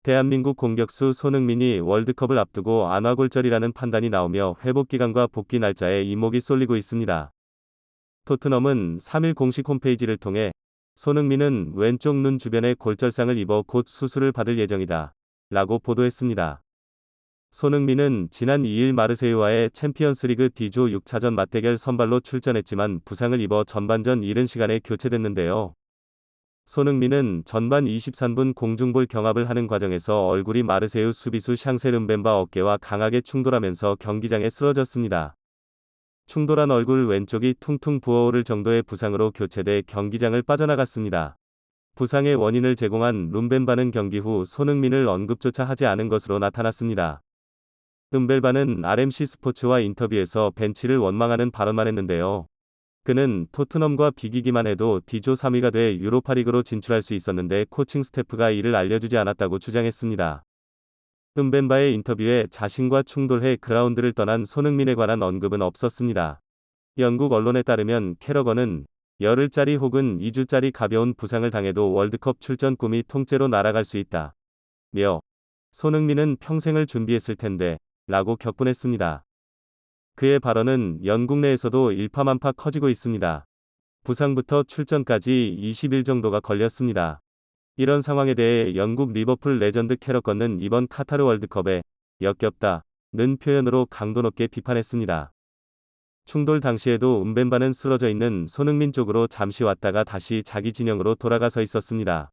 대한민국 공격수 손흥민이 월드컵을 앞두고 안와골절이라는 판단이 나오며 회복기간과 복귀 날짜에 이목이 쏠리고 있습니다. 토트넘은 3일 공식 홈페이지를 통해 손흥민은 왼쪽 눈 주변에 골절상을 입어 곧 수술을 받을 예정이다 라고 보도했습니다. 손흥민은 지난 2일 마르세유와의 챔피언스리그 D조 6차전 맞대결 선발로 출전했지만 부상을 입어 전반전 이른 시간에 교체됐는데요. 손흥민은 전반 23분 공중볼 경합을 하는 과정에서 얼굴이 마르세유 수비수 샹셀 음벤바 어깨와 강하게 충돌하면서 경기장에 쓰러졌습니다. 충돌한 얼굴 왼쪽이 퉁퉁 부어오를 정도의 부상으로 교체돼 경기장을 빠져나갔습니다. 부상의 원인을 제공한 룸벤바는 경기 후 손흥민을 언급조차 하지 않은 것으로 나타났습니다. 음벨바는 RMC 스포츠와 인터뷰에서 벤치를 원망하는 발언만 했는데요. 그는 토트넘과 비기기만 해도 D조 3위가 돼 유로파리그로 진출할 수 있었는데 코칭 스태프가 이를 알려주지 않았다고 주장했습니다. 음벤바의 인터뷰에 자신과 충돌해 그라운드를 떠난 손흥민에 관한 언급은 없었습니다. 영국 언론에 따르면 캐러건은 열흘짜리 혹은 2주짜리 가벼운 부상을 당해도 월드컵 출전 꿈이 통째로 날아갈 수 있다 며 손흥민은 평생을 준비했을 텐데 라고 격분했습니다. 그의 발언은 영국 내에서도 일파만파 커지고 있습니다. 부상부터 출전까지 20일 정도가 걸렸습니다. 이런 상황에 대해 영국 리버풀 레전드 캐러건은 이번 카타르 월드컵에 역겹다는 표현으로 강도 높게 비판했습니다. 충돌 당시에도 음벤바는 쓰러져 있는 손흥민 쪽으로 잠시 왔다가 다시 자기 진영으로 돌아가 서 있었습니다.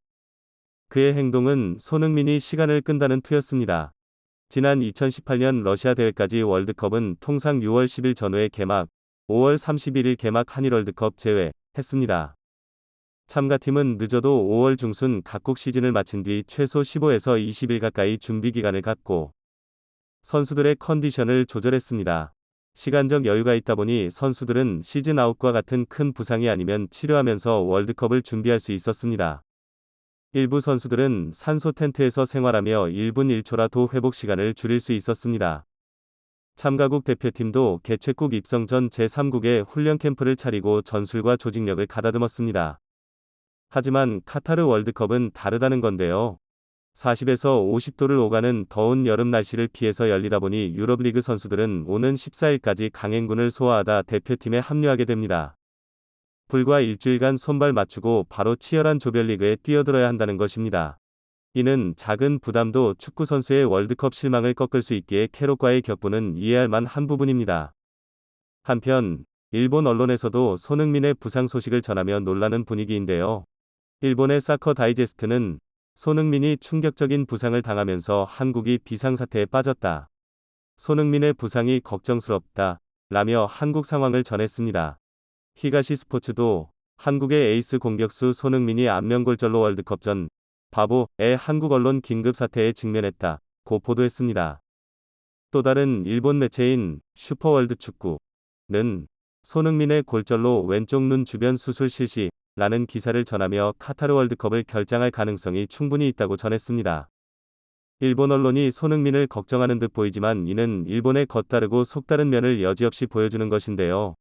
그의 행동은 손흥민이 시간을 끈다는 투였습니다. 지난 2018년 러시아 대회까지 월드컵은 통상 6월 10일 전후에 개막, 5월 31일 개막 한일 월드컵 제외했습니다. 참가팀은 늦어도 5월 중순 각국 시즌을 마친 뒤 최소 15에서 20일 가까이 준비 기간을 갖고 선수들의 컨디션을 조절했습니다. 시간적 여유가 있다 보니 선수들은 시즌 아웃과 같은 큰 부상이 아니면 치료하면서 월드컵을 준비할 수 있었습니다. 일부 선수들은 산소 텐트에서 생활하며 1분 1초라도 회복 시간을 줄일 수 있었습니다. 참가국 대표팀도 개최국 입성 전 제3국에 훈련 캠프를 차리고 전술과 조직력을 가다듬었습니다. 하지만 카타르 월드컵은 다르다는 건데요. 40에서 50도를 오가는 더운 여름 날씨를 피해서 열리다 보니 유럽리그 선수들은 오는 14일까지 강행군을 소화하다 대표팀에 합류하게 됩니다. 불과 일주일간 손발 맞추고 바로 치열한 조별리그에 뛰어들어야 한다는 것입니다. 이는 작은 부담도 축구선수의 월드컵 실망을 꺾을 수 있기에 캐롯과의 격분은 이해할 만한 부분입니다. 한편 일본 언론에서도 손흥민의 부상 소식을 전하며 놀라는 분위기인데요. 일본의 사커 다이제스트는 손흥민이 충격적인 부상을 당하면서 한국이 비상사태에 빠졌다. 손흥민의 부상이 걱정스럽다 라며 한국 상황을 전했습니다. 히가시 스포츠도 한국의 에이스 공격수 손흥민이 안면골절로 월드컵 전 바보의 한국 언론 긴급 사태에 직면했다고 보도했습니다. 또 다른 일본 매체인 슈퍼월드 축구는 손흥민의 골절로 왼쪽 눈 주변 수술 실시라는 기사를 전하며 카타르 월드컵을 결장할 가능성이 충분히 있다고 전했습니다. 일본 언론이 손흥민을 걱정하는 듯 보이지만 이는 일본의 겉다르고 속다른 면을 여지없이 보여주는 것인데요.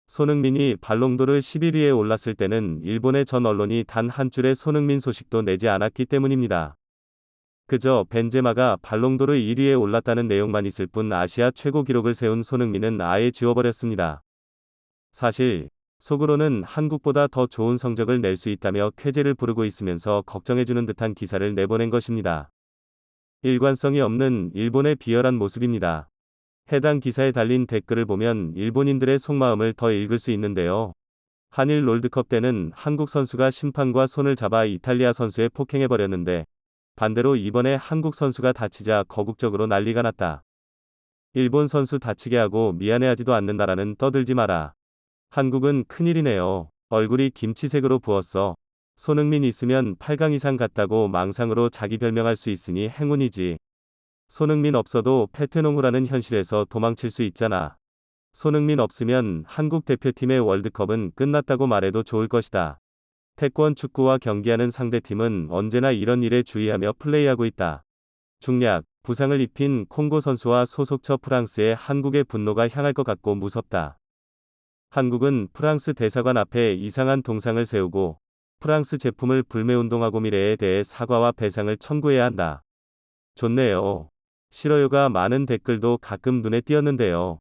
손흥민이 발롱도르 11위에 올랐을 때는 일본의 전 언론이 단 한 줄의 손흥민 소식도 내지 않았기 때문입니다. 그저 벤제마가 발롱도르 1위에 올랐다는 내용만 있을 뿐 아시아 최고 기록을 세운 손흥민은 아예 지워버렸습니다. 사실 속으로는 한국보다 더 좋은 성적을 낼 수 있다며 쾌재를 부르고 있으면서 걱정해주는 듯한 기사를 내보낸 것입니다. 일관성이 없는 일본의 비열한 모습입니다. 해당 기사에 달린 댓글을 보면 일본인들의 속마음을 더 읽을 수 있는데요. 한일 롤드컵 때는 한국 선수가 심판과 손을 잡아 이탈리아 선수에 폭행해버렸는데 반대로 이번에 한국 선수가 다치자 거국적으로 난리가 났다. 일본 선수 다치게 하고 미안해하지도 않는다라는 떠들지 마라. 한국은 큰일이네요. 얼굴이 김치색으로 부었어. 손흥민 있으면 8강 이상 갔다고 망상으로 자기 별명할 수 있으니 행운이지. 손흥민 없어도 페테농후라는 현실에서 도망칠 수 있잖아. 손흥민 없으면 한국 대표팀의 월드컵은 끝났다고 말해도 좋을 것이다. 태권 축구와 경기하는 상대팀은 언제나 이런 일에 주의하며 플레이하고 있다. 중략, 부상을 입힌 콩고 선수와 소속처 프랑스에 한국의 분노가 향할 것 같고 무섭다. 한국은 프랑스 대사관 앞에 이상한 동상을 세우고 프랑스 제품을 불매운동하고 미래에 대해 사과와 배상을 청구해야 한다. 좋네요. 싫어요가 많은 댓글도 가끔 눈에 띄었는데요.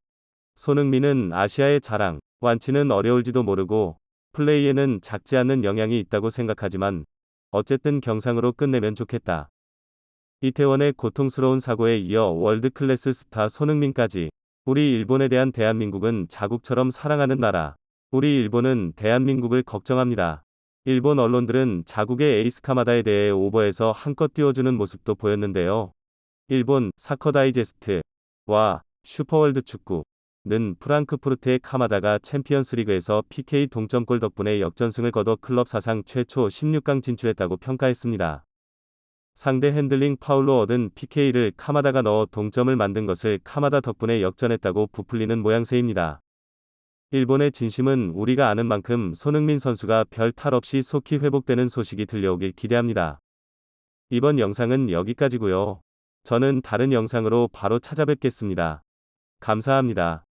손흥민은 아시아의 자랑, 완치는 어려울지도 모르고 플레이에는 작지 않는 영향이 있다고 생각하지만 어쨌든 경상으로 끝내면 좋겠다. 이태원의 고통스러운 사고에 이어 월드클래스 스타 손흥민까지. 우리 일본에 대한 대한민국은 자국처럼 사랑하는 나라. 우리 일본은 대한민국을 걱정합니다. 일본 언론들은 자국의 에이스 카마다에 대해 오버해서 한껏 띄워주는 모습도 보였는데요. 일본 사커 다이제스트와 슈퍼월드 축구는 프랑크푸르트의 카마다가 챔피언스리그에서 PK 동점골 덕분에 역전승을 거둬 클럽 사상 최초 16강 진출했다고 평가했습니다. 상대 핸들링 파울로 얻은 PK를 카마다가 넣어 동점을 만든 것을 카마다 덕분에 역전했다고 부풀리는 모양새입니다. 일본의 진심은 우리가 아는 만큼 손흥민 선수가 별 탈 없이 속히 회복되는 소식이 들려오길 기대합니다. 이번 영상은 여기까지고요. 저는 다른 영상으로 바로 찾아뵙겠습니다. 감사합니다.